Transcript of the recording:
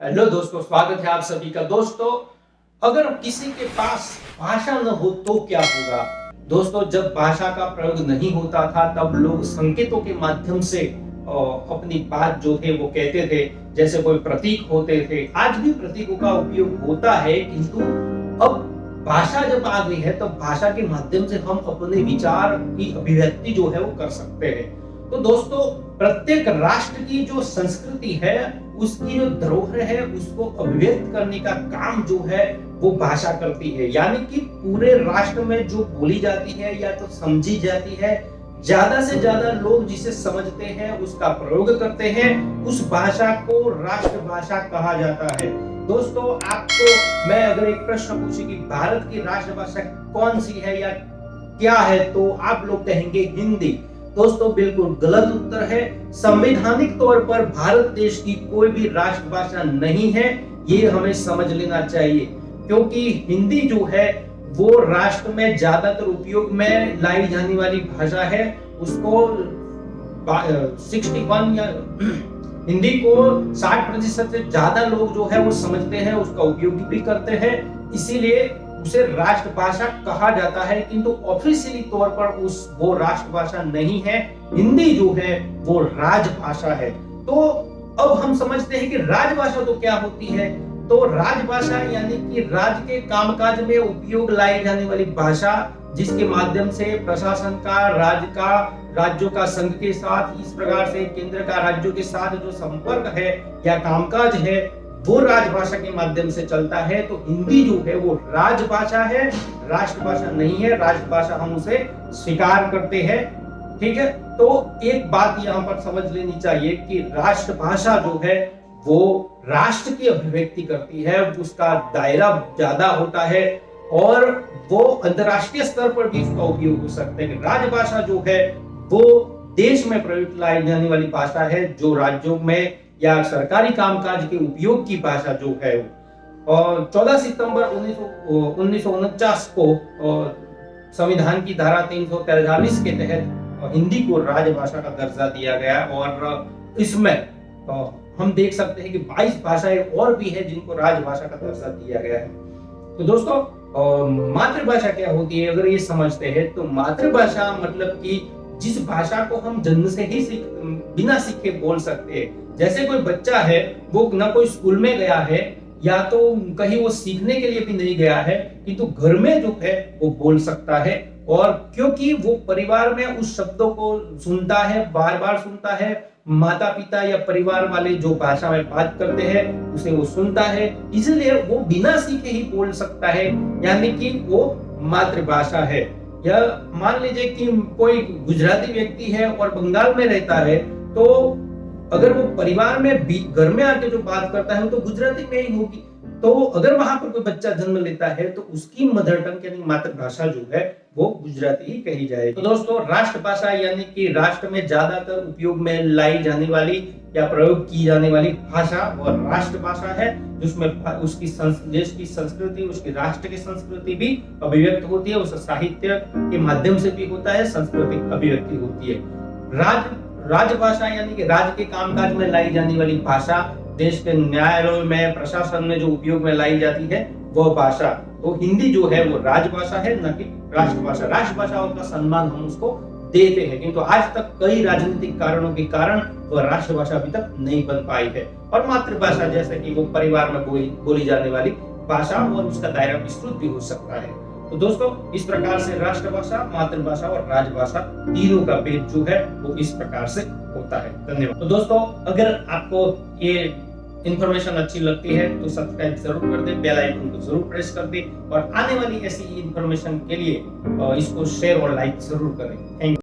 Hello दोस्तों, स्वागत है आप सभी का। दोस्तों, अगर किसी के पास भाषा न हो तो क्या होगा? दोस्तों, जब भाषा का प्रयोग नहीं होता था तब लोग संकेतों के माध्यम से अपनी बात जो थे वो कहते थे। जैसे कोई प्रतीक होते थे, आज भी प्रतीकों का उपयोग होता है, किंतु अब भाषा जब आ गई है तब भाषा के माध्यम से हम अपने विचार की अभिव्यक्ति जो है वो कर सकते हैं। तो दोस्तों, प्रत्येक राष्ट्र की जो संस्कृति है, उसकी जो धरोहर है, उसको अभिव्यक्त करने का काम जो है वो भाषा करती है। यानी कि पूरे राष्ट्र में जो बोली जाती है या तो समझी जाती है, ज्यादा से ज्यादा लोग जिसे समझते हैं उसका प्रयोग करते हैं, उस भाषा को राष्ट्रभाषा कहा जाता है। दोस्तों, आपको मैं अगर एक प्रश्न पूछूं कि भारत की राष्ट्रभाषा कौन सी है या क्या है, तो आप लोग कहेंगे हिंदी। दोस्तों, बिल्कुल गलत उत्तर है। संवैधानिक तौर पर भारत देश की कोई भी राष्ट्रभाषा नहीं है, ये हमें समझ लेना चाहिए, क्योंकि हिंदी जो है वो राष्ट्र में ज्यादातर उपयोग में लाई जाने वाली भाषा है। उसको 61 या हिंदी को 60% से ज्यादा लोग जो है वो समझते हैं, उसका उपयोग भी करते हैं, इसीलिए उसे राष्ट्रभाषा कहा जाता है। किंतु ऑफिशियली तौर पर वो राष्ट्रभाषा नहीं है। हिंदी जो है वो राजभाषा है। तो अब हम समझते हैं कि राजभाषा तो क्या होती है। तो राजभाषा यानी कि राज्य के कामकाज में उपयोग लाई जाने वाली भाषा, जिसके माध्यम से प्रशासन का राज्यों का संघ के साथ, इस प्रकार से केंद्र का राज्यों के साथ जो संपर्क है या कामकाज है, वो राजभाषा के माध्यम से चलता है। तो हिंदी जो है वो राजभाषा है, राष्ट्रभाषा नहीं है। राष्ट्रभाषा हम उसे स्वीकार करते हैं, ठीक है। तो एक बात यहाँ पर समझ लेनी चाहिए कि राष्ट्रभाषा जो है वो राष्ट्र की अभिव्यक्ति करती है, उसका दायरा ज्यादा होता है और वो अंतरराष्ट्रीय स्तर पर भी उसका उपयोग हो सकता है। राजभाषा जो है वो देश में प्रयोग लाई जाने वाली भाषा है, जो राज्यों में या सरकारी कामकाज के उपयोग की भाषा जो है। और 14 सितंबर 1949 को संविधान की धारा 343 के तहत हिंदी को राजभाषा का दर्जा दिया गया और इसमें हम देख सकते हैं कि 22 भाषाएं और भी है जिनको राजभाषा का दर्जा दिया गया है। तो दोस्तों, मातृभाषा क्या होती है अगर ये समझते हैं, तो मातृभाषा मतलब कि जिस भाषा को हम जन्म से ही बिना सीखे बोल सकते हैं। जैसे कोई बच्चा है, वो ना कोई स्कूल में गया है या तो कहीं वो सीखने के लिए भी नहीं गया है, किंतु घर में जो है वो बोल सकता है। और क्योंकि वो परिवार में उस शब्दों को सुनता है, बार बार सुनता है, माता पिता या परिवार वाले जो भाषा में बात करते हैं उसे वो सुनता है, इसलिए वो बिना सीखे ही बोल सकता है, यानी कि वो मातृभाषा है। या मान लीजिए कि कोई गुजराती व्यक्ति है और बंगाल में रहता है, तो अगर वो परिवार में घर में आके जो बात करता है वो तो गुजराती में ही होगी। तो अगर वहां पर कोई बच्चा जन्म लेता है तो उसकी मदर टंग यानी मातृभाषा जो है वो गुजराती ही कही जाएगी। तो दोस्तों, राष्ट्रभाषा यानी कि राष्ट्र में ज्यादातर उपयोग में लाई जाने वाली या प्रयोग की जाने वाली भाषा और राष्ट्रभाषा है, जिसमें उसकी देश की संस्कृति, उसकी राष्ट्र की संस्कृति भी अभिव्यक्त होती है। उस साहित्य के माध्यम से भी होता है, सांस्कृतिक अभिव्यक्ति होती है। राजभाषा यानी कि राज्य के कामकाज में लाई जाने वाली भाषा, देश के न्यायालयों में, प्रशासन में जो उपयोग में लाई जाती है वह भाषा। तो हिंदी जो है वो राजभाषा है, न कि राष्ट्रभाषा। राष्ट्रभाषा का सम्मान हम उसको देते हैं, किंतु आज तक कई राजनीतिक कारणों के कारण वह राष्ट्रभाषा अभी तक नहीं बन पाई है। और मातृभाषा जैसे कि वो परिवार में बोली जाने वाली भाषा और उसका दायरा विस्तृत भी हो सकता है। तो दोस्तों, इस प्रकार से राष्ट्रभाषा, मातृभाषा और राजभाषा तीनों का भेद जो है वो इस प्रकार से होता है। धन्यवाद। तो दोस्तों, अगर आपको ये इंफॉर्मेशन अच्छी लगती है तो सब्सक्राइब जरूर कर दें, बेल आइकन को जरूर प्रेस कर दें और आने वाली ऐसी इंफॉर्मेशन के लिए इसको शेयर और लाइक जरूर करें। Thank you.